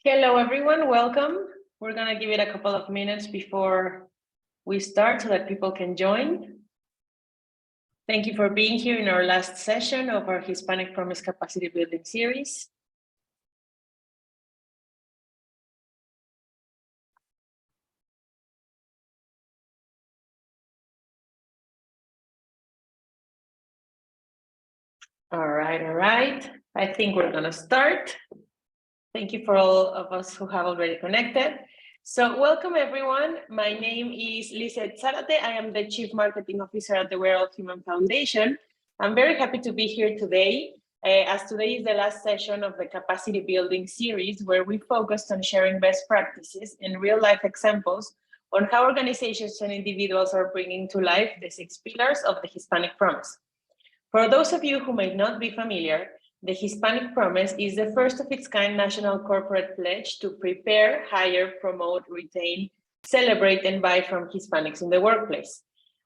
Hello, everyone. Welcome. We're going to give it a couple of minutes before we start so that people can join. Thank you for being here in our last session of our Hispanic Promise Capacity Building series. All right. I think we're going to start. Thank you for all of us who have already connected. So welcome, everyone. My name is Lizeth Zarate. I am the Chief Marketing Officer at the We're All Human Foundation. I'm very happy to be here today, as today is the last session of the Capacity Building series, where we focused on sharing best practices and real-life examples on how organizations and individuals are bringing to life the 6 pillars of the Hispanic Promise. For those of you who might not be familiar, the Hispanic Promise is the first of its kind national corporate pledge to prepare, hire, promote, retain, celebrate, and buy from Hispanics in the workplace.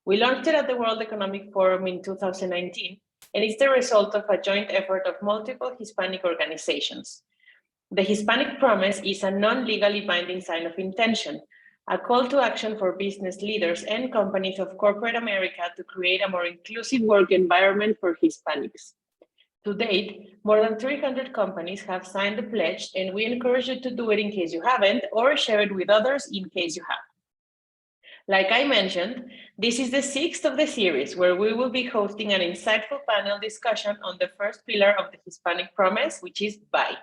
We launched it at the World Economic Forum in 2019, and it's the result of a joint effort of multiple Hispanic organizations. The Hispanic Promise is a non-legally binding sign of intention, a call to action for business leaders and companies of corporate America to create a more inclusive work environment for Hispanics. To date, more than 300 companies have signed the pledge, and we encourage you to do it in case you haven't, or share it with others in case you have. Like I mentioned, this is the 6th of the series, where we will be hosting an insightful panel discussion on the first pillar of the Hispanic Promise, which is buy.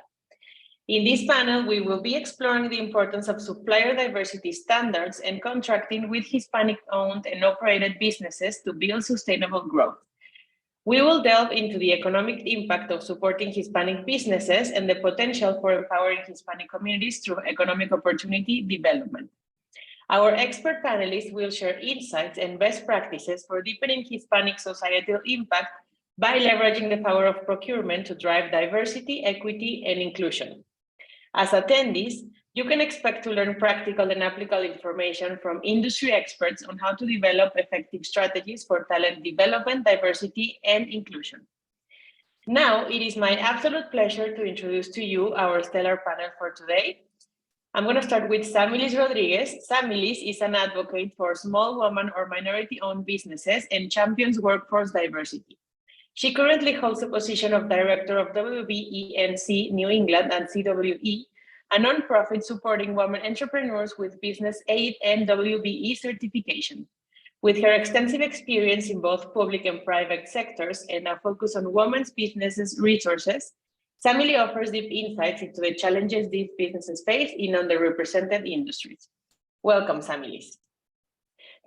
In this panel, we will be exploring the importance of supplier diversity standards and contracting with Hispanic-owned and operated businesses to build sustainable growth. We will delve into the economic impact of supporting Hispanic businesses and the potential for empowering Hispanic communities through economic opportunity development. Our expert panelists will share insights and best practices for deepening Hispanic societal impact by leveraging the power of procurement to drive diversity, equity, and inclusion. As attendees, you can expect to learn practical and applicable information from industry experts on how to develop effective strategies for talent development, diversity, and inclusion. Now, it is my absolute pleasure to introduce to you our stellar panel for today. I'm going to start with Samilis Rodriguez. Samilis is an advocate for small woman or minority-owned businesses and champions workforce diversity. She currently holds the position of Director of WBENC New England and CWE, a nonprofit supporting women entrepreneurs with business aid and WBE certification. With her extensive experience in both public and private sectors and a focus on women's businesses resources, Samily offers deep insights into the challenges these businesses face in underrepresented industries. Welcome, Samilis.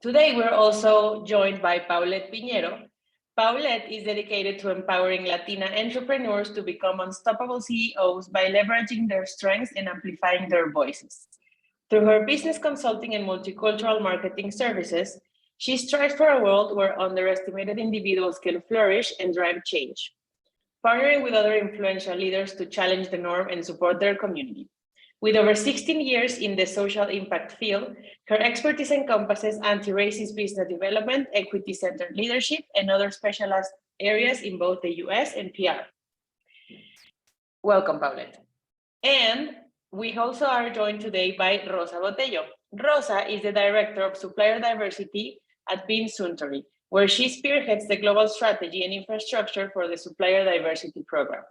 Today, we're also joined by Paulette Piñero. Paulette is dedicated to empowering Latina entrepreneurs to become unstoppable CEOs by leveraging their strengths and amplifying their voices. Through her business consulting and multicultural marketing services, she strives for a world where underestimated individuals can flourish and drive change, partnering with other influential leaders to challenge the norm and support their community. With over 16 years in the social impact field, her expertise encompasses anti-racist business development, equity-centered leadership, and other specialized areas in both the US and PR. Welcome, Paulette. And we also are joined today by Rosa Botello. Rosa is the Director of Supplier Diversity at Beam Suntory, where she spearheads the global strategy and infrastructure for the Supplier Diversity Program.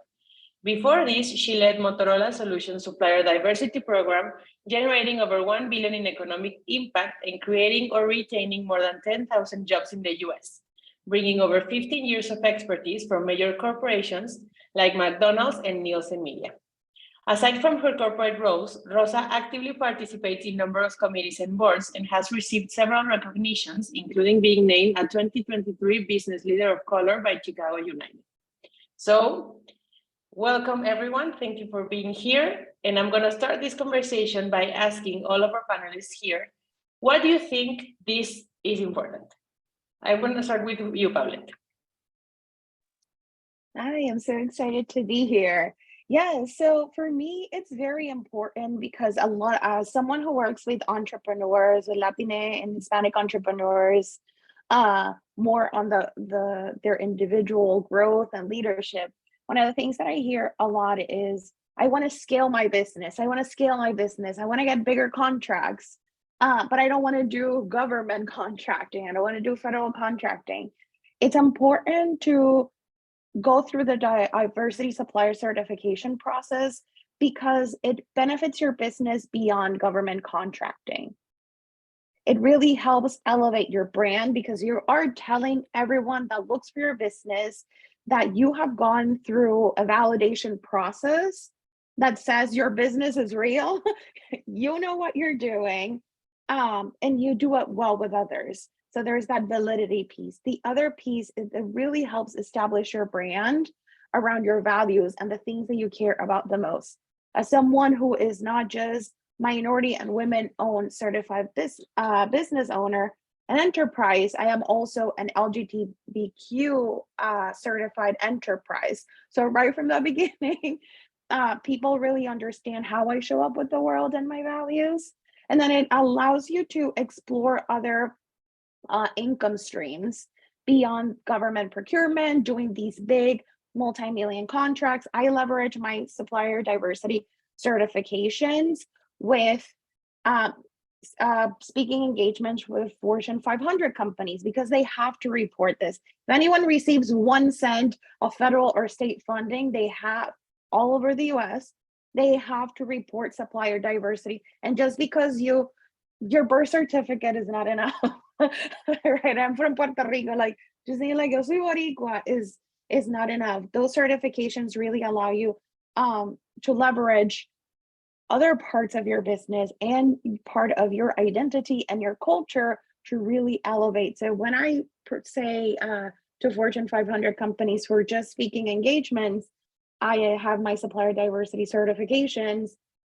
Before this, she led Motorola Solutions Supplier Diversity Program, generating over $1 billion in economic impact and creating or retaining more than 10,000 jobs in the US, bringing over 15 years of expertise from major corporations like McDonald's and Nielsen Media. Aside from her corporate roles, Rosa actively participates in numerous committees and boards and has received several recognitions, including being named a 2023 Business Leader of Color by Chicago United. So, welcome, everyone. Thank you for being here. And I'm going to start this conversation by asking all of our panelists here, why do you think this is important? I'm going to start with you, Paulette. I am so excited to be here. Yeah, so for me, it's very important because as someone who works with entrepreneurs, with Latina and Hispanic entrepreneurs, more on their individual growth and leadership, one of the things that I hear a lot is I want to scale my business. I want to scale my business. I want to get bigger contracts. But I don't want to do government contracting. I don't want to do federal contracting. It's important to go through the diversity supplier certification process because it benefits your business beyond government contracting. It really helps elevate your brand because you are telling everyone that looks for your business that you have gone through a validation process that says your business is real, you know what you're doing, and you do it well with others. So there's that validity piece. The other piece is it really helps establish your brand around your values and the things that you care about the most. As someone who is not just minority and women-owned certified business owner and enterprise, I am also an LGBTQ certified enterprise. So right from the beginning, people really understand how I show up with the world and my values. And then it allows you to explore other income streams beyond government procurement, doing these big multi-million contracts. I leverage my supplier diversity certifications with speaking engagements with Fortune 500 companies because they have to report this. If anyone receives 1 cent of federal or state funding, they have all over the US, they have to report supplier diversity. And just because your birth certificate is not enough, right? I'm from Puerto Rico, like just saying like yo soy boricua is not enough. Those certifications really allow you to leverage other parts of your business and part of your identity and your culture to really elevate. So when I say to Fortune 500 companies who are just speaking engagements, I have my supplier diversity certifications,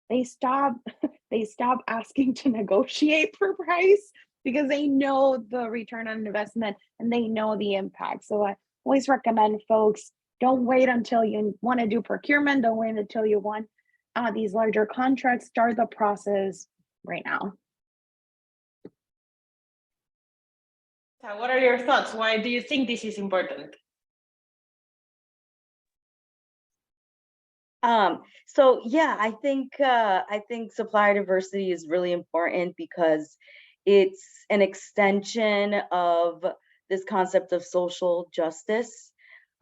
they stop asking to negotiate for price because they know the return on investment and they know the impact. So I always recommend folks, don't wait until you want to do procurement, don't wait until you want these larger contracts, start the process right now. What are your thoughts? Why do you think this is important? So yeah, I think supplier diversity is really important because it's an extension of this concept of social justice.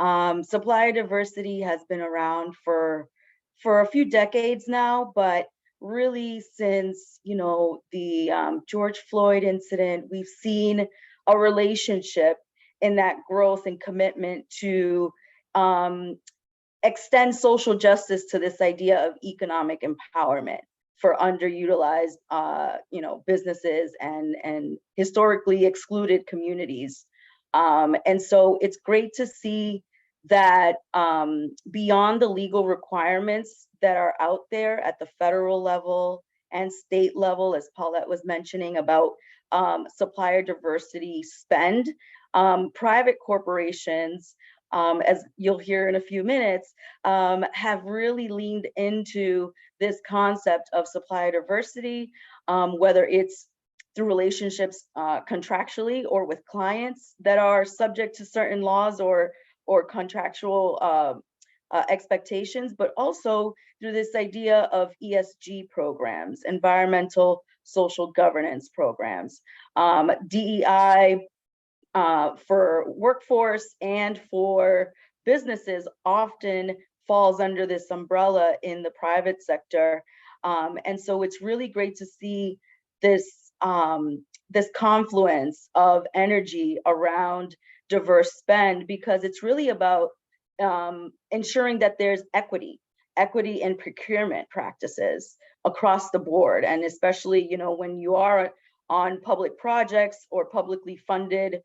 Supplier diversity has been around for a few decades now, but really since the George Floyd incident, we've seen a relationship in that growth and commitment to extend social justice to this idea of economic empowerment for underutilized businesses and historically excluded communities. And so it's great to see that beyond the legal requirements that are out there at the federal level and state level, as Paulette was mentioning about supplier diversity spend, private corporations, as you'll hear in a few minutes, have really leaned into this concept of supplier diversity, whether it's through relationships contractually or with clients that are subject to certain laws or contractual expectations, but also through this idea of ESG programs, environmental social governance programs, DEI for workforce and for businesses often falls under this umbrella in the private sector. And so it's really great to see this confluence of energy around diverse spend, because it's really about ensuring that there's equity in procurement practices across the board. And especially, when you are on public projects or publicly funded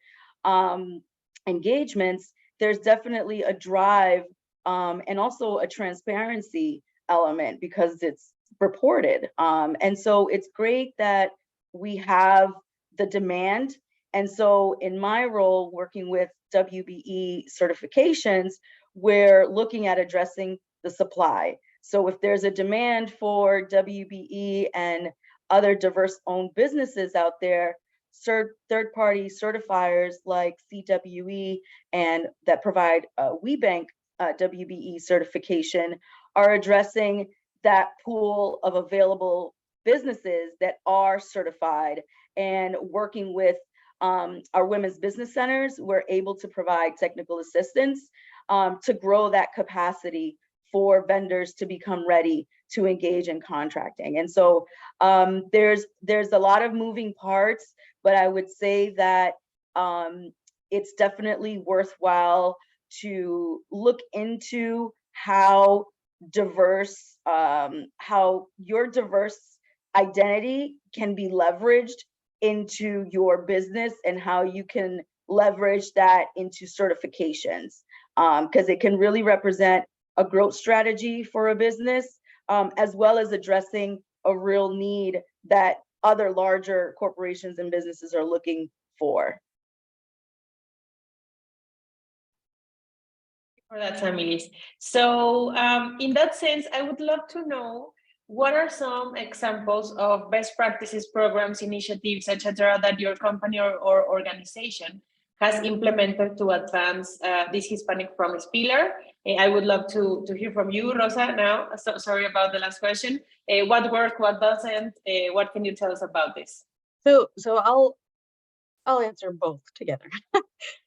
engagements, there's definitely a drive and also a transparency element because it's reported. And so it's great that we have the demand. And so in my role working with WBE certifications, we're looking at addressing the supply. So if there's a demand for WBE and other diverse owned businesses out there, third-party certifiers like CWE and that provide WeBank WBE certification are addressing that pool of available businesses that are certified, and working with our women's business centers, we're able to provide technical assistance to grow that capacity for vendors to become ready to engage in contracting. And so there's a lot of moving parts, but I would say that it's definitely worthwhile to look into how your diverse identity can be leveraged into your business, and how you can leverage that into certifications, because it can really represent a growth strategy for a business, as well as addressing a real need that other larger corporations and businesses are looking for. For that, Samilis. So in that sense, I would love to know, what are some examples of best practices, programs, initiatives, etc., that your company or organization has implemented to advance this Hispanic Promise pillar? I would love to hear from you, Rosa, now. So, sorry about the last question. What worked, what doesn't? What can you tell us about this? So I'll answer both together.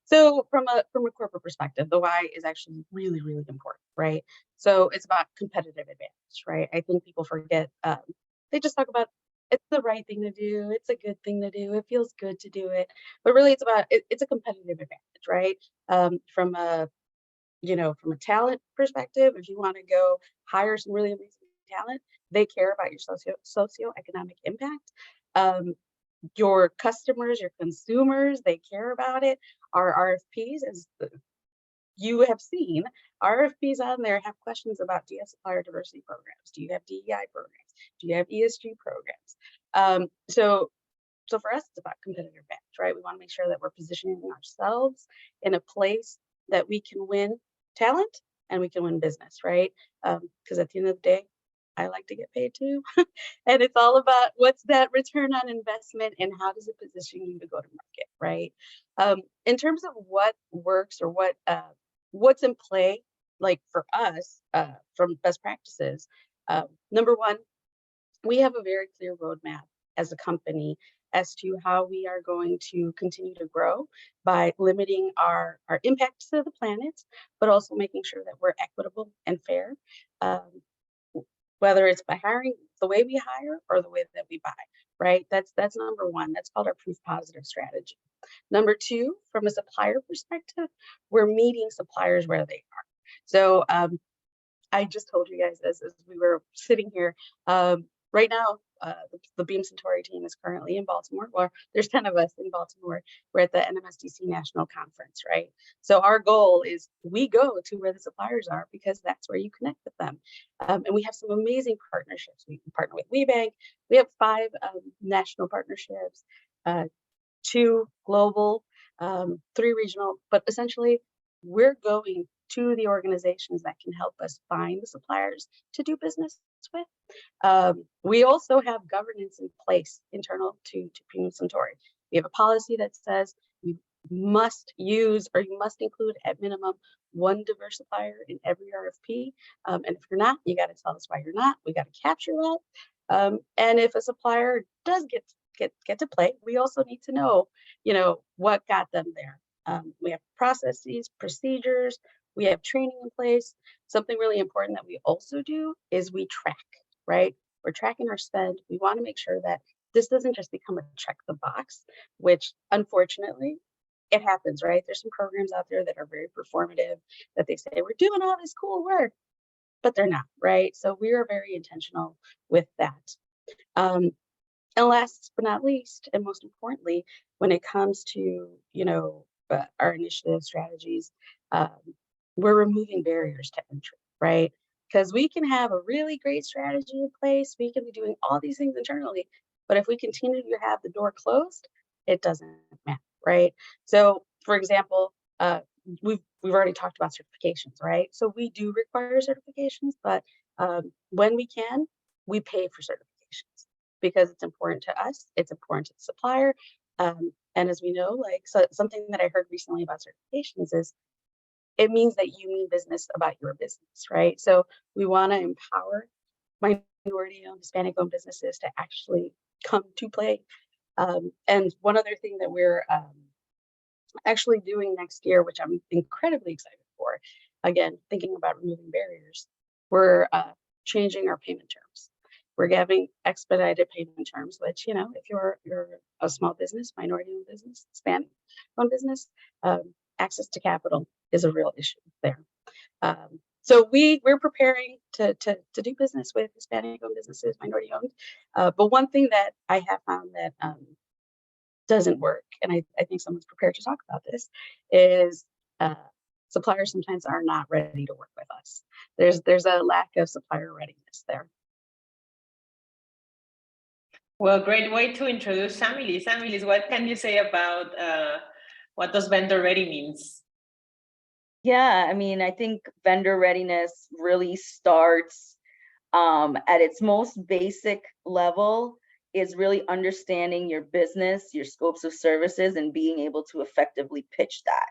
So from a corporate perspective, the why is actually really, really important, right? So it's about competitive advantage, right? I think people forget, they just talk about it's the right thing to do, it's a good thing to do, it feels good to do it, but really it's about it's a competitive advantage, right? From a talent perspective, if you want to go hire some really amazing talent, they care about your socioeconomic impact. Your customers, your consumers, they care about it. Our RFPs, as you have seen, RFPs on there have questions about, do you have supplier diversity programs? Do you have DEI programs? Do you have ESG programs? So for us, it's about competitive advantage, right? We want to make sure that we're positioning ourselves in a place that we can win talent and we can win business, right? Because at the end of the day, I like to get paid too. And it's all about what's that return on investment and how does it position you to go to market, right? In terms of what works or what's in play, like for us, from best practices, number one, we have a very clear roadmap as a company as to how we are going to continue to grow by limiting our impact to the planet, but also making sure that we're equitable and fair. Whether it's by hiring the way we hire or the way that we buy, right? That's number one. That's called our proof positive strategy. Number two, from a supplier perspective, we're meeting suppliers where they are. So I just told you guys as we were sitting here, right now, the Beam Centauri team is currently in Baltimore. Well, there's 10 of us in Baltimore. We're at the NMSDC National Conference, right? So our goal is we go to where the suppliers are because that's where you connect with them. And we have some amazing partnerships. We partner with WeBank. We have 5 national partnerships, 2 global, 3 regional, but essentially we're going to the organizations that can help us find the suppliers to do business with. We also have governance in place internal to Beam Centauri. We have a policy that says you must use or you must include at minimum 1 diverse supplier in every RFP. And if you're not, you got to tell us why you're not. We got to capture that. And if a supplier does get to play, we also need to know, what got them there. We have processes, procedures, we have training in place. Something really important that we also do is we track, right? We're tracking our spend. We want to make sure that this doesn't just become a check the box, which unfortunately it happens, right? There's some programs out there that are very performative, that they say we're doing all this cool work, but they're not, right? So we are very intentional with that. And last but not least, and most importantly, when it comes to, our initiative strategies, we're removing barriers to entry, right? Because we can have a really great strategy in place. We can be doing all these things internally, but if we continue to have the door closed, it doesn't matter, right? So, for example, we've already talked about certifications, right? So we do require certifications, but when we can, we pay for certifications because it's important to us. It's important to the supplier. And as we know, something that I heard recently about certifications is it means that you mean business about your business, right? So we want to empower minority-owned, Hispanic-owned businesses to actually come to play. And one other thing that we're actually doing next year, which I'm incredibly excited for, again, thinking about removing barriers, we're changing our payment terms. We're giving expedited payment terms, which, you know, if you're a small business, minority-owned business, Hispanic-owned business, access to capital is a real issue there. So we're preparing to do business with Hispanic-owned businesses, minority-owned. But one thing that I have found that doesn't work, and I think someone's prepared to talk about this, is suppliers sometimes are not ready to work with us. There's a lack of supplier readiness there. Well, great way to introduce Samilis. Samilis, what can you say about what does vendor ready means? Yeah, I mean, I think vendor readiness really starts at its most basic level, is really understanding your business, your scopes of services, and being able to effectively pitch that,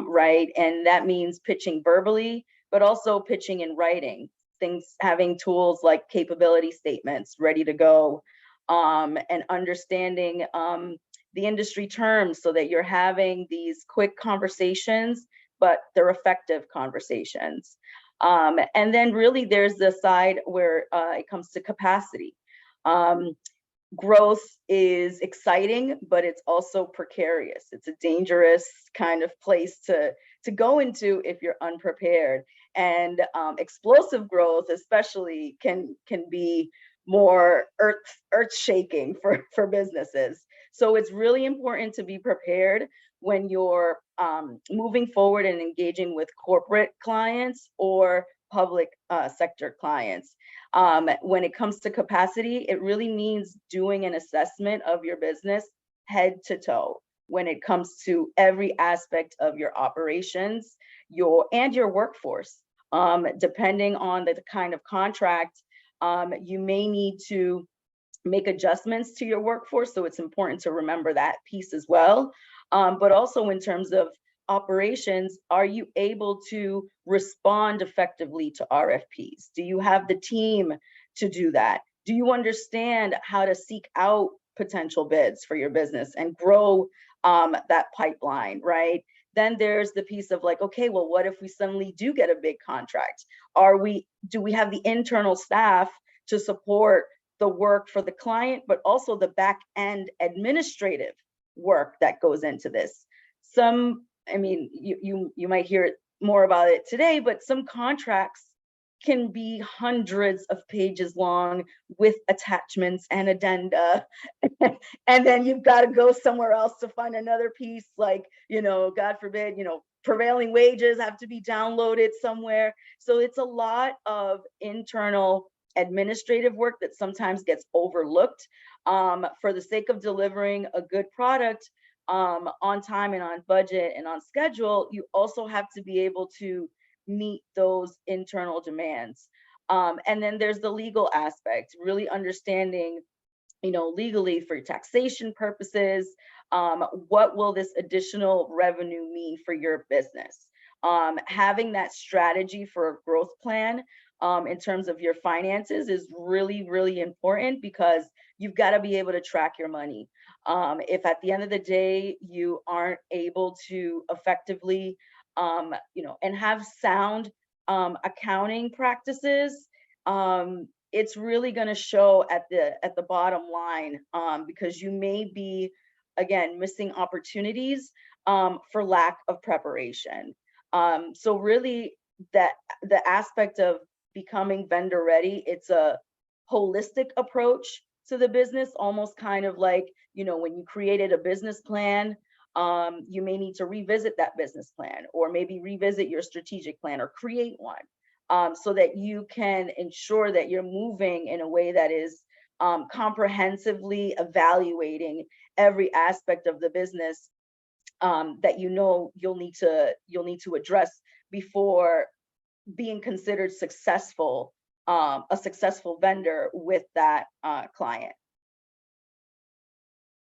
right? And that means pitching verbally, but also pitching in writing, things, having tools like capability statements ready to go, and understanding the industry terms so that you're having these quick conversations, but they're effective conversations. And then really there's the side where it comes to capacity. Growth is exciting, but it's also precarious. It's a dangerous kind of place to go into if you're unprepared. And explosive growth especially can be more earth-shaking for businesses. So it's really important to be prepared when you're moving forward and engaging with corporate clients or public sector clients. When it comes to capacity, it really means doing an assessment of your business head to toe when it comes to every aspect of your operations, your workforce. Depending on the kind of contract, you may need to make adjustments to your workforce. So it's important to remember that piece as well. But also in terms of operations, are you able to respond effectively to RFPs? Do you have the team to do that? Do you understand how to seek out potential bids for your business and grow that pipeline, right? Then there's the piece of like, okay, well, what if we suddenly do get a big contract? Do we have the internal staff to support the work for the client, but also the back end administrative work that goes into this? I mean, you might hear more about it today, but some contracts can be hundreds of pages long with attachments and addenda. And then you've got to go somewhere else to find another piece, like, you know, God forbid, you know, prevailing wages have to be downloaded somewhere. So it's a lot of internal administrative work that sometimes gets overlooked. For the sake of delivering a good product on time and on budget and on schedule, you also have to be able to meet those internal demands. And then there's the legal aspect, really understanding, you know, legally for taxation purposes, what will this additional revenue mean for your business? Having that strategy for a growth plan in terms of your finances is really, really important, because you've got to be able to track your money. If at the end of the day, you aren't able to effectively, you know, and have sound accounting practices, it's really going to show at the bottom line, because you may be, again, missing opportunities for lack of preparation. So really, that the aspect of becoming vendor ready, it's a holistic approach to the business, almost kind of like, you know, when you created a business plan, you may need to revisit that business plan, or maybe revisit your strategic plan or create one, so that you can ensure that you're moving in a way that is comprehensively evaluating every aspect of the business that you know you'll need to address before being considered successful, a successful vendor with that client.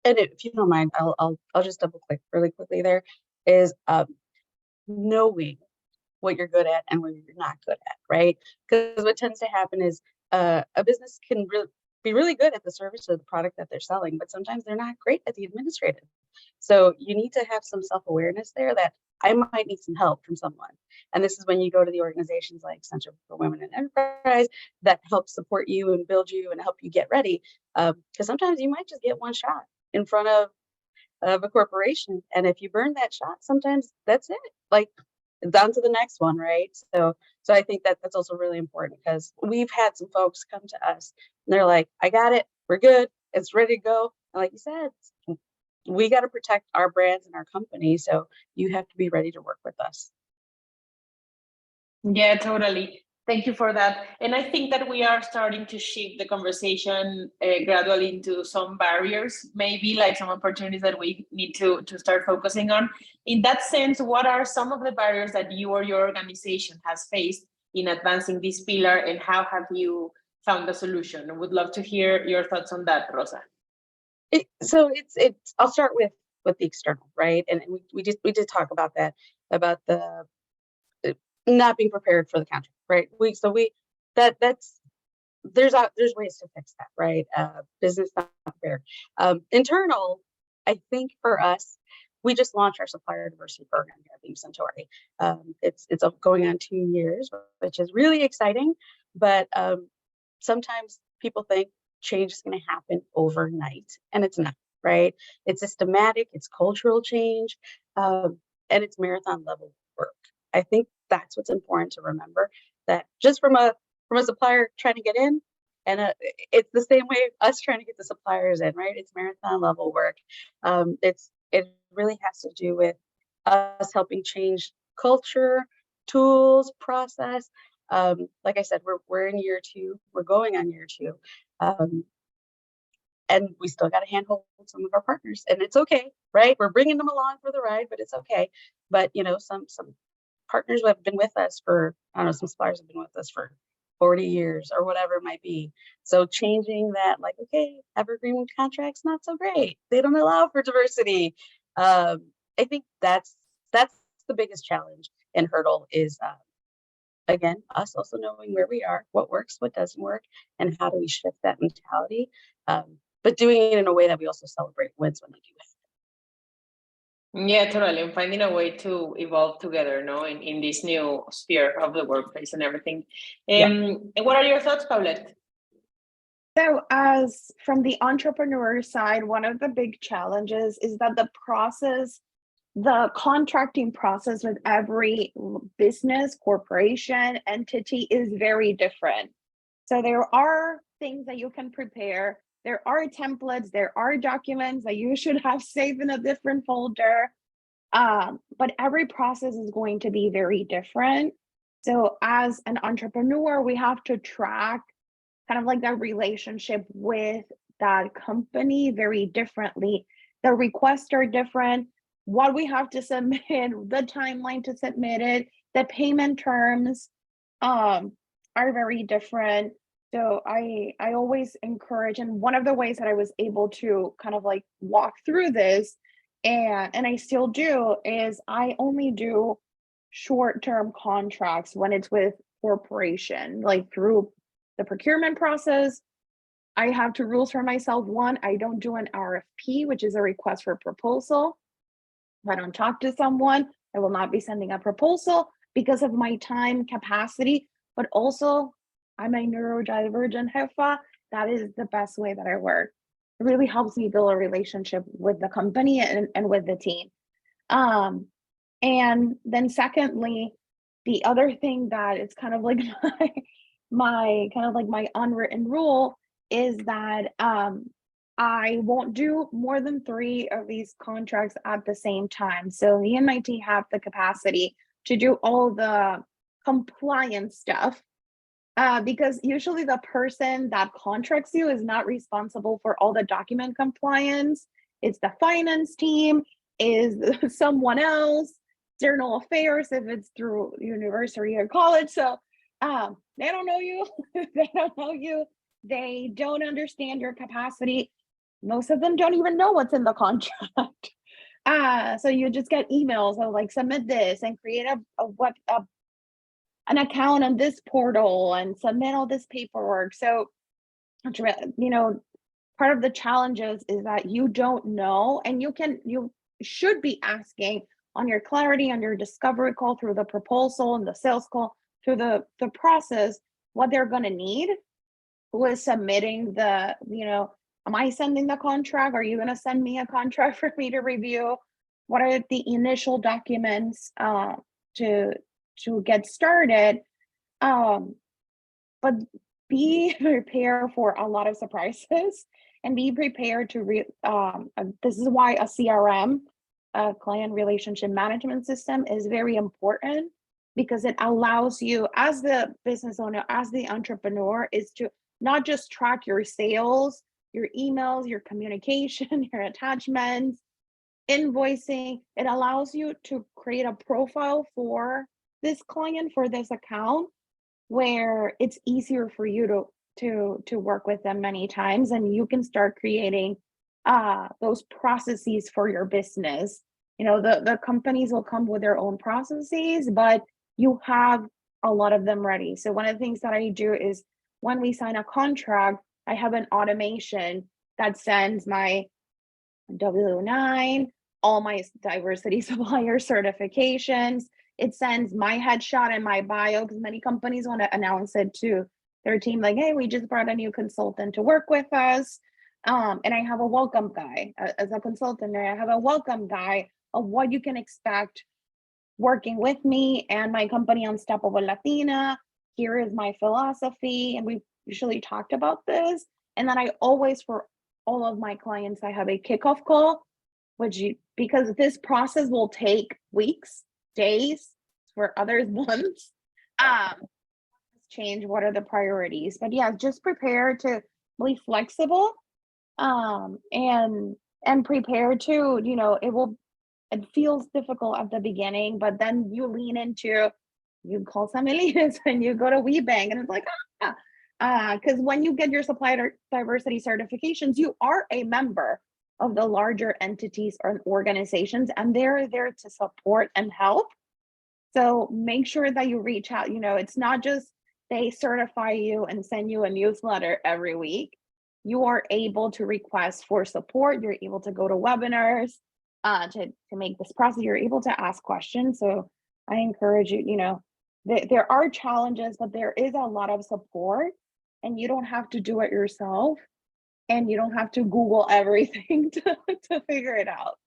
And if you don't mind, I'll just double click really quickly there, is knowing what you're good at and what you're not good at, right? Because what tends to happen is a business can be really good at the service or the product that they're selling, but sometimes they're not great at the administrative. So you need to have some self-awareness there that I might need some help from someone. And this is when you go to the organizations like Center for Women in Enterprise that help support you and build you and help you get ready. Because sometimes you might just get one shot in front of a corporation. And if you burn that shot, sometimes that's it. Like, down to the next one, right? So I think that that's also really important, because we've had some folks come to us and they're like, I got it, we're good, it's ready to go. And like you said, we got to protect our brands and our company. So you have to be ready to work with us. Yeah, totally. Thank you for that. And I think that we are starting to shift the conversation gradually into some barriers, maybe like some opportunities that we need to start focusing on. In that sense, what are some of the barriers that you or your organization has faced in advancing this pillar, and how have you found the solution? I would love to hear your thoughts on that, Rosa. I'll start with the external, right? And we did talk about that, about the not being prepared for the contract, right? There's ways to fix that, right? Business not prepared. Internal, I think for us, we just launched our supplier diversity program here at Beam Centauri. It's going on 2 years, which is really exciting. But sometimes people think change is going to happen overnight, and it's not, right? It's systematic, it's cultural change, and it's marathon level work. I think that's what's important to remember, that just from a supplier trying to get in, and it's the same way us trying to get the suppliers in, right? It's marathon level work. It really has to do with us helping change culture, tools, process. Like I said, we're in year 2. We're going on year 2, and we still got to handhold some of our partners, and it's okay, right? We're bringing them along for the ride, but it's okay. But some partners who have been with us for, I don't know, some suppliers have been with us for 40 years or whatever it might be. So changing that, like, okay, evergreen contracts, not so great. They don't allow for diversity. I think that's the biggest challenge and hurdle is, again, us also knowing where we are, what works, what doesn't work, and how do we shift that mentality. But doing it in a way that we also celebrate wins when they do it. Yeah, totally. And finding a way to evolve together, in this new sphere of the workplace and everything. And what are your thoughts, Paulette? So, as from the entrepreneur side, one of the big challenges is that the contracting process with every business, corporation, entity is very different. So there are things that you can prepare. There are templates, there are documents that you should have saved in a different folder. But every process is going to be very different. So as an entrepreneur, we have to track kind of like that relationship with that company very differently. The requests are different, what we have to submit, the timeline to submit it, the payment terms are very different. So I always encourage, and one of the ways that I was able to kind of like walk through this, and I still do, is I only do short-term contracts when it's with corporation, like through the procurement process. I have 2 rules for myself. One, I don't do an RFP, which is a request for proposal. If I don't talk to someone, I will not be sending a proposal because of my time capacity, but also I'm a neurodivergent HEFA. That is the best way that I work. It really helps me build a relationship with the company and with the team. And then secondly, the other thing that it's kind of like my unwritten rule is that I won't do more than 3 of these contracts at the same time. So me and my team have the capacity to do all the compliance stuff, because usually the person that contracts you is not responsible for all the document compliance. It's the finance team, is someone else, external affairs if it's through university or college. So they don't know you. They don't know you. They don't understand your capacity. Most of them don't even know what's in the contract. So you just get emails of like, submit this and create an account on this portal and submit all this paperwork. So, you know, part of the challenges is that you don't know, and you should be asking on your clarity, on your discovery call, through the proposal and the sales call, through the process, what they're going to need. Who is submitting the, am I sending the contract? Are you going to send me a contract for me to review? What are the initial documents to get started? But be prepared for a lot of surprises, and be prepared to this is why a CRM, a client relationship management system, is very important, because it allows you as the business owner, as the entrepreneur, is to not just track your sales, your emails, your communication, your attachments, invoicing. It allows you to create a profile for this client, for this account, where it's easier for you to work with them many times, and you can start creating those processes for your business. The companies will come with their own processes, but you have a lot of them ready. So one of the things that I do is, when we sign a contract, I have an automation that sends my W-9, all my diversity supplier certifications. It sends my headshot and my bio, because many companies want to announce it to their team, like, hey, we just brought a new consultant to work with us. And I have a welcome guide as a consultant. I have a welcome guide of what you can expect working with me and my company, Unstoppable Latina. Here is my philosophy. And we've usually talked about this. And then I always, for all of my clients, I have a kickoff call, because this process will take weeks, days, for others months. Change, what are the priorities? But yeah, just prepare to be flexible, and prepare to, it feels difficult at the beginning, but then you lean into, you call some elites and you go to WeBank, and it's like, because when you get your supplier diversity certifications, you are a member of the larger entities or organizations, and they're there to support and help. So make sure that you reach out. It's not just they certify you and send you a newsletter every week. You are able to request for support. You're able to go to webinars to make this process. You're able to ask questions. So I encourage you, there are challenges, but there is a lot of support, and you don't have to do it yourself, and you don't have to Google everything to figure it out.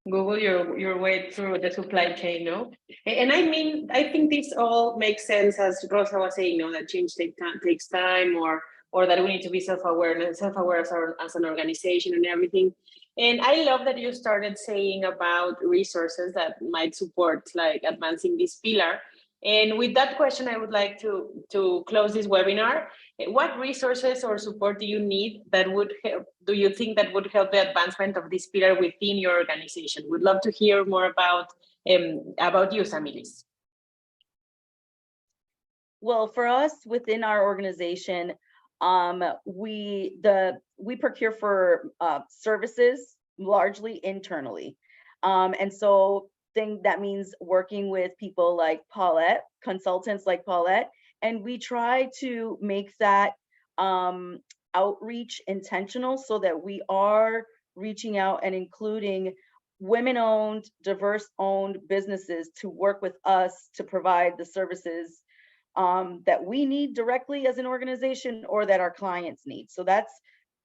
Google your way through the supply chain, no? And I mean, I think this all makes sense, as Rosa was saying, that change takes time, or that we need to be self-aware as an organization and everything. And I love that you started saying about resources that might support, like, advancing this pillar. And with that question, I would like to close this webinar. What resources or support do you need that would help, do you think that would help the advancement of this pillar within your organization? We'd love to hear more about you, Samilis. Well, for us within our organization, we procure for services largely internally. And so that means working with people like Paulette, consultants like Paulette, and we try to make that outreach intentional, so that we are reaching out and including women-owned, diverse-owned businesses to work with us to provide the services that we need directly as an organization, or that our clients need. So that's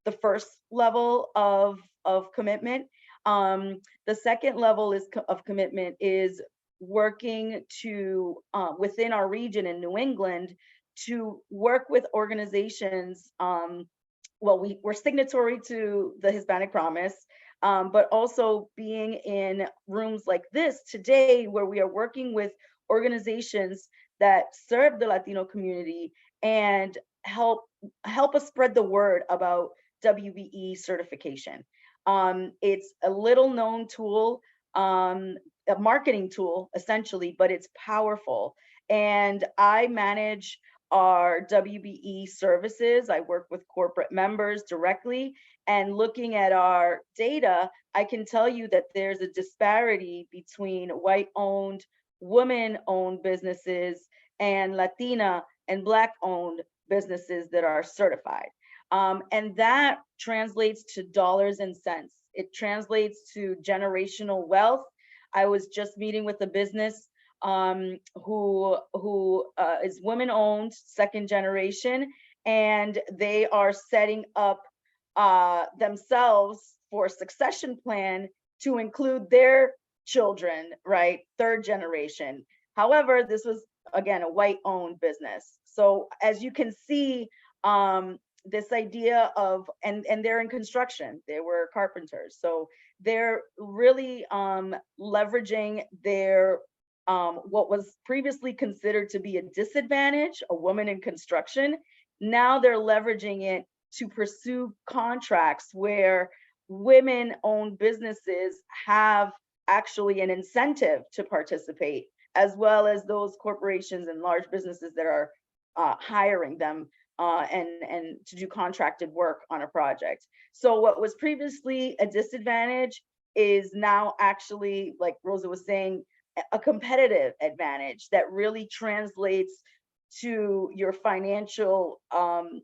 the first level of commitment. The second level of commitment is working to within our region in New England to work with organizations. We're signatory to the Hispanic Promise, but also being in rooms like this today, where we are working with organizations that serve the Latino community and help us spread the word about WBE certification. It's a little known tool, a marketing tool essentially, but it's powerful. And I manage our WBE services. I work with corporate members directly, and looking at our data, I can tell you that there's a disparity between white-owned, women-owned businesses and Latina and Black-owned businesses that are certified. And that translates to dollars and cents. It translates to generational wealth. I was just meeting with a business who is women-owned, second generation, and they are setting up themselves for a succession plan to include their children, right? Third generation. However, this was, again, a white-owned business. So as you can see, this idea of, and they're in construction, they were carpenters. So they're really leveraging their, what was previously considered to be a disadvantage, a woman in construction. Now they're leveraging it to pursue contracts where women-owned businesses have actually an incentive to participate, as well as those corporations and large businesses that are hiring them and to do contracted work on a project. So what was previously a disadvantage is now actually, like Rosa was saying, a competitive advantage that really translates to your financial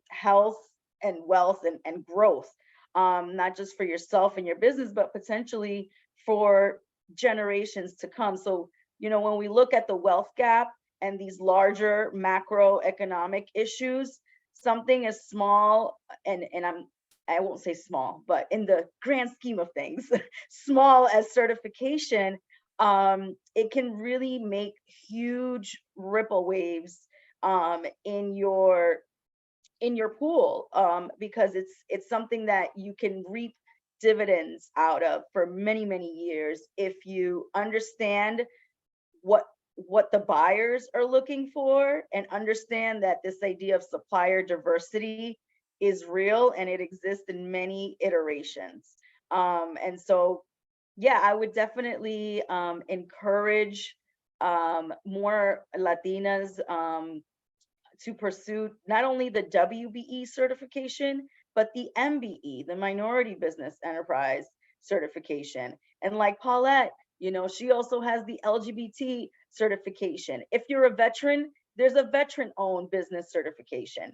health and wealth and growth, not just for yourself and your business, but potentially for generations to come. So, you know, when we look at the wealth gap and these larger macroeconomic issues, something as small, and I won't say small, but in the grand scheme of things, small as certification, it can really make huge ripple waves in your pool, because it's something that you can reap dividends out of for many, many years if you understand what the buyers are looking for, and understand that this idea of supplier diversity is real and it exists in many iterations. And so, yeah, I would definitely encourage more Latinas to pursue not only the WBE certification, but the MBE, the Minority Business Enterprise certification. And like Paulette, you know, she also has the LGBT certification. If you're a veteran, there's a veteran-owned business certification.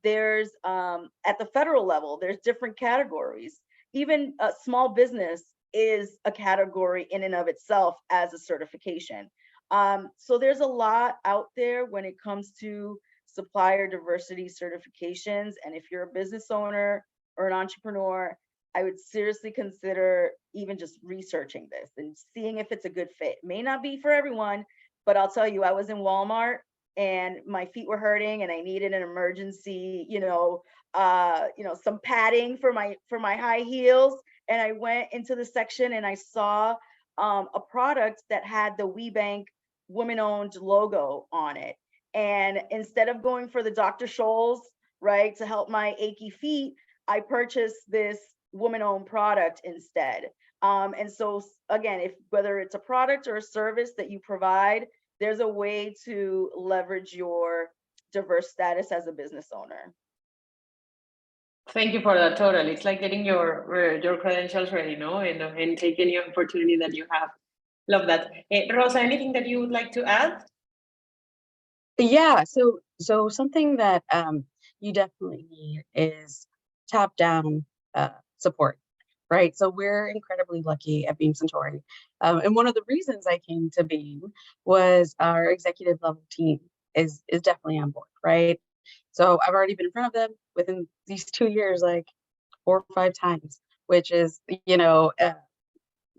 There's at the federal level, there's different categories. Even a small business is a category in and of itself as a certification. So there's a lot out there when it comes to supplier diversity certifications. And if you're a business owner or an entrepreneur, I would seriously consider even just researching this and seeing if it's a good fit. It may not be for everyone, but I'll tell you, I was in Walmart and my feet were hurting and I needed an emergency, some padding for my high heels. And I went into the section and I saw a product that had the WeBank women-owned logo on it. And instead of going for the Dr. Scholl's, right, to help my achy feet, I purchased this woman-owned product instead. And so again, whether it's a product or a service that you provide, there's a way to leverage your diverse status as a business owner. Thank you for that. Totally, it's like getting your credentials ready, no, and take any opportunity that you have. Love that. Rosa, anything that you would like to add? Yeah, so something that you definitely need is top-down support, right? So we're incredibly lucky at Beam Centauri. And one of the reasons I came to Beam was our executive level team is definitely on board, right? So I've already been in front of them within these 2 years, like 4 or 5 times, which is, and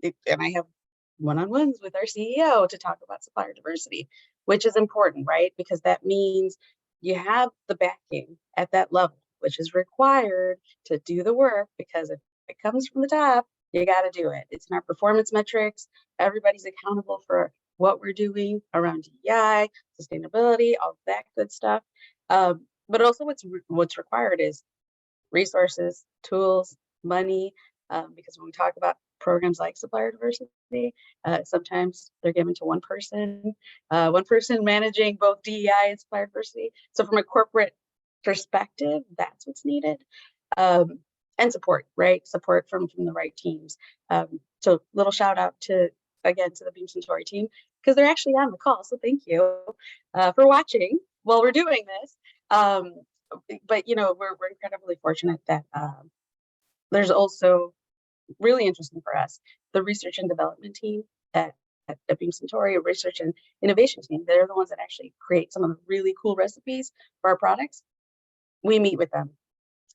I have one-on-ones with our CEO to talk about supplier diversity, which is important, right? Because that means you have the backing at that level, which is required to do the work, because if it comes from the top, you got to do it. It's in our performance metrics. Everybody's accountable for what we're doing around DEI, sustainability, all that good stuff. But also what's required is resources, tools, money, because when we talk about programs like supplier diversity. Sometimes they're given to one person managing both DEI and supplier diversity. So from a corporate perspective, that's what's needed. And support, right? Support from the right teams. So little shout out to the Beam Suntory team, because they're actually on the call. So thank you for watching while we're doing this. But we're incredibly fortunate that there's also really interesting for us, the research and development team at Beam Suntory, a research and innovation team. They're the ones that actually create some of the really cool recipes for our products. We meet with them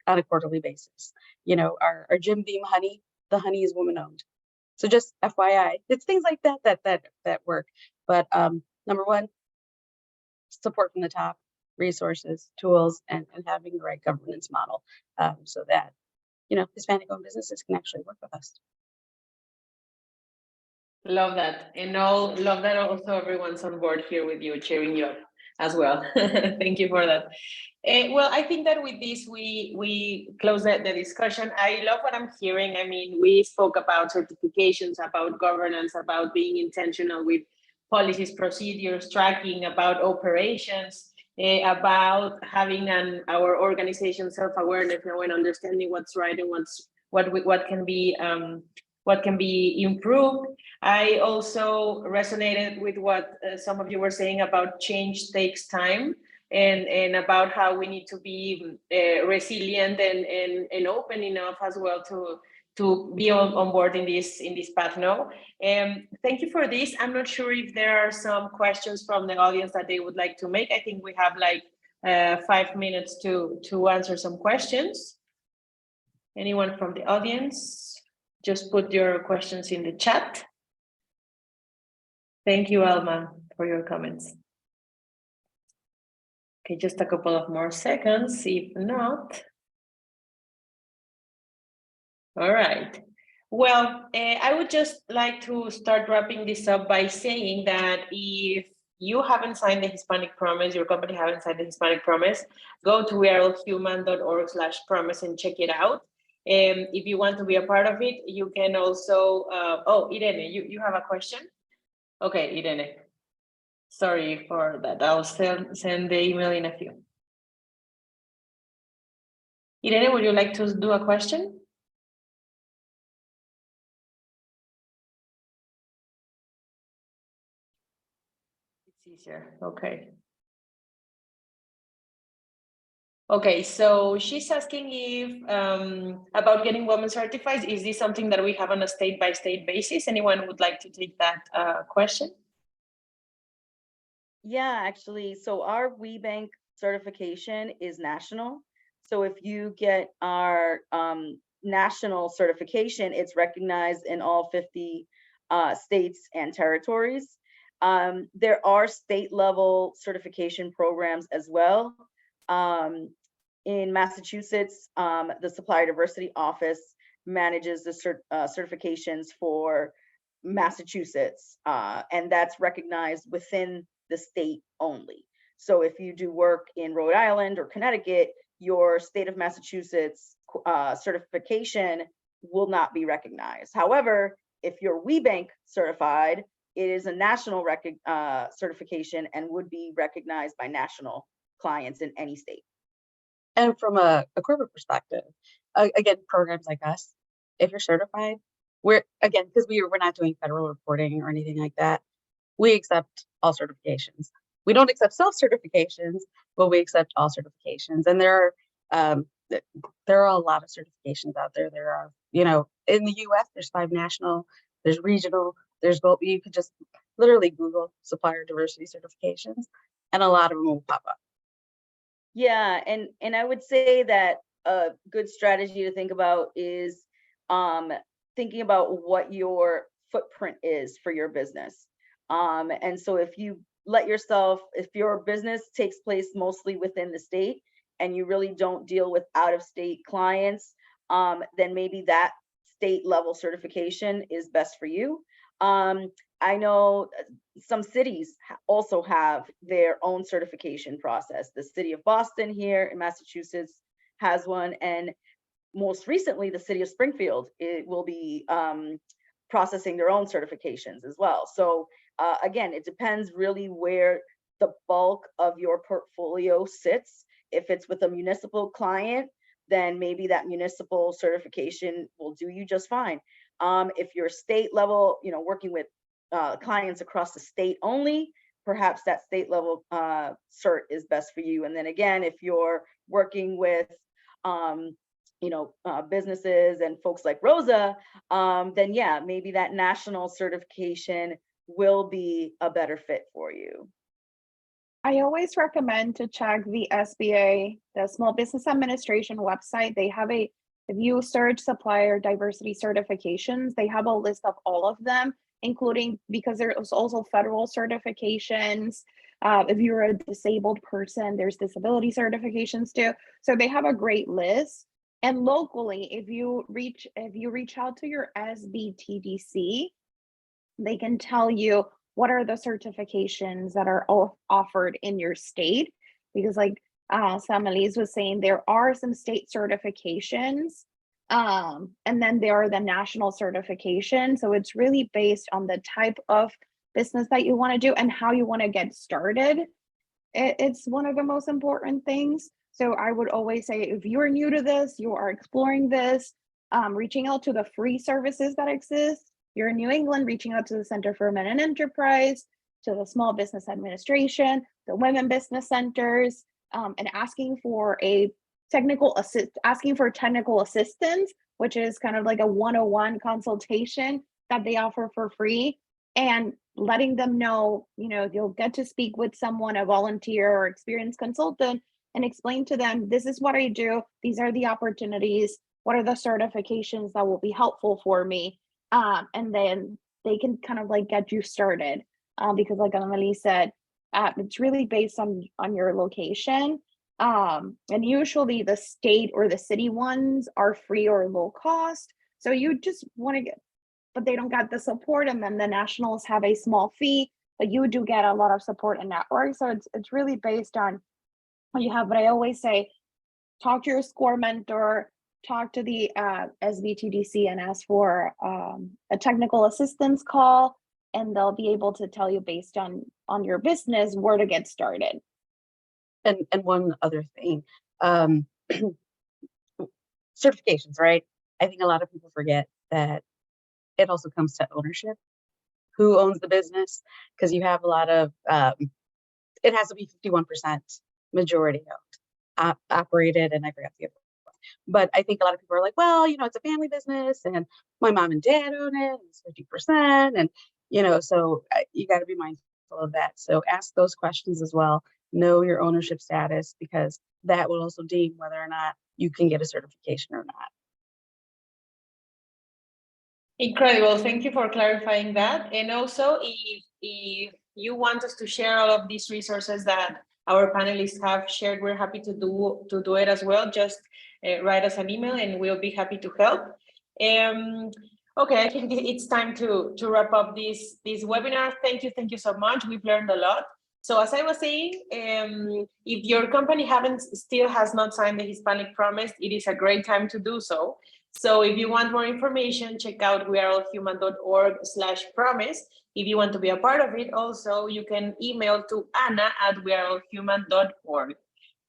on a quarterly basis. Our Jim Beam honey, the honey is woman owned. So just FYI, it's things like that work. But number one, support from the top, resources, tools, and having the right governance model so that Hispanic-owned businesses can actually work with us. Love that. And love that also everyone's on board here with you, cheering you up as well. Thank you for that. Well, I think that with this, we close the discussion. I love what I'm hearing. I mean, we spoke about certifications, about governance, about being intentional with policies, procedures, tracking, about operations, about having our organization self-awareness and understanding what's right and what can be improved. I also resonated with what some of you were saying about change takes time, and about how we need to be resilient and open enough as well to be on board in this path now. Thank you for this. I'm not sure if there are some questions from the audience that they would like to make. I think we have like 5 minutes to answer some questions. Anyone from the audience? Just put your questions in the chat. Thank you, Alma, for your comments. Okay, just a couple of more seconds. If not, all right. Well, I would just like to start wrapping this up by saying that if you haven't signed the Hispanic Promise, your company haven't signed the Hispanic Promise, go to weareallhuman.org/promise and check it out. If you want to be a part of it, you can also, Irene, you have a question? Okay, Irene, sorry for that. I'll send the email in a few. Irene, would you like to do a question? It's easier, okay. Okay, so she's asking if about getting women certified. Is this something that we have on a state-by-state basis? Anyone would like to take that question? Yeah, actually, so our WeBank certification is national. So if you get our national certification, it's recognized in all 50 states and territories. There are state level certification programs as well. In Massachusetts, the Supplier Diversity Office manages the certifications for Massachusetts, and that's recognized within the state only. So if you do work in Rhode Island or Connecticut, your state of Massachusetts certification will not be recognized. However, if you're WeBank certified, it is a national certification and would be recognized by national clients in any state. And from a corporate perspective, again, programs like us, if you're certified, because we're not doing federal reporting or anything like that, we accept all certifications. We don't accept self-certifications, but we accept all certifications. And there are a lot of certifications out there. There are, in the US, there's 5 national, there's regional, there's both. You could just literally Google supplier diversity certifications, and a lot of them will pop up. Yeah, and I would say that a good strategy to think about is thinking about what your footprint is for your business. And so if you if your business takes place mostly within the state and you really don't deal with out-of-state clients, then maybe that state level certification is best for you. I know some cities also have their own certification process. The city of Boston here in Massachusetts has one, and most recently the city of Springfield, it will be processing their own certifications as well. So again, it depends really where the bulk of your portfolio sits. If it's with a municipal client, then maybe that municipal certification will do you just fine. If you're state level, working with clients across the state only, perhaps that state level cert is best for you. And then again, if you're working with businesses and folks like Rosa, then yeah, maybe that national certification will be a better fit for you. I always recommend to check the SBA, the Small Business Administration website. They have if you search supplier diversity certifications, they have a list of all of them, including, because there's also federal certifications. If you're a disabled person, there's disability certifications too. So they have a great list. And locally, if you reach out to your SBTDC, they can tell you what are the certifications that are offered in your state. Because like Samalise was saying, there are some state certifications, and then there are the national certification. So it's really based on the type of business that you want to do and how you want to get started. It's one of the most important things. So I would always say, if you're new to this, you are exploring this, reaching out to the free services that exist. You're in New England, reaching out to the Center for Women and Enterprise, to the Small Business Administration, the Women Business Centers, and asking for technical assistance, which is kind of like a 101 consultation that they offer for free, and letting them know, you'll get to speak with someone, a volunteer or experienced consultant, and explain to them, this is what I do, these are the opportunities, what are the certifications that will be helpful for me. And then they can kind of like get you started, because like Annalise said, it's really based on your location. And usually the state or the city ones are free or low cost. So you just want to get, but they don't get the support. And then the nationals have a small fee, but you do get a lot of support and network. So it's really based on what you have. But I always say, talk to your SCORE mentor, talk to the SBTDC and ask for a technical assistance call, and they'll be able to tell you based on your business where to get started. And one other thing, certifications, right? I think a lot of people forget that it also comes to ownership. Who owns the business? Because you have a lot of, it has to be 51% majority owned, operated, and I forgot the other. But I think a lot of people are like, well, it's a family business and my mom and dad own it, and it's 50%. And, so you got to be mindful of that. So ask those questions as well. Know your ownership status, because that will also deem whether or not you can get a certification or not. Incredible. Thank you for clarifying that. And also, if you want us to share all of these resources that our panelists have shared, we're happy to do it as well. Just write us an email and we'll be happy to help. Okay, I think it's time to wrap up this webinar. Thank you so much. We've learned a lot. So as I was saying, if your company still has not signed the Hispanic Promise, it is a great time to do so. So if you want more information, check out weareallhuman.org/promise. If you want to be a part of it, also, you can email to anna@weareallhuman.org.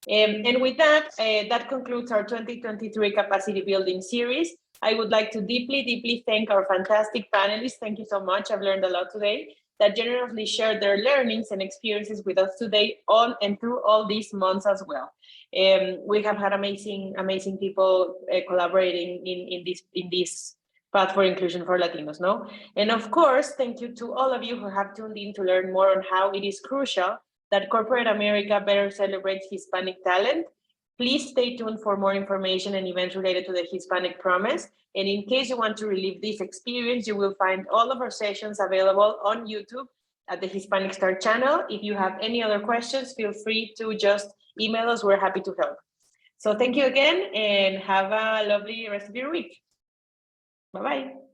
And with that, that concludes our 2023 capacity building series. I would like to deeply thank our fantastic panelists. Thank you so much. I've learned a lot today, that generously shared their learnings and experiences with us today on and through all these months as well. We have had amazing people collaborating in this path for inclusion for Latinos, no? And of course, thank you to all of you who have tuned in to learn more on how it is crucial that corporate America better celebrates Hispanic talent. Please stay tuned for more information and events related to the Hispanic Promise. And in case you want to relive this experience, you will find all of our sessions available on YouTube at the Hispanic Star channel. If you have any other questions, feel free to just email us. We're happy to help. So thank you again and have a lovely rest of your week. Bye-bye.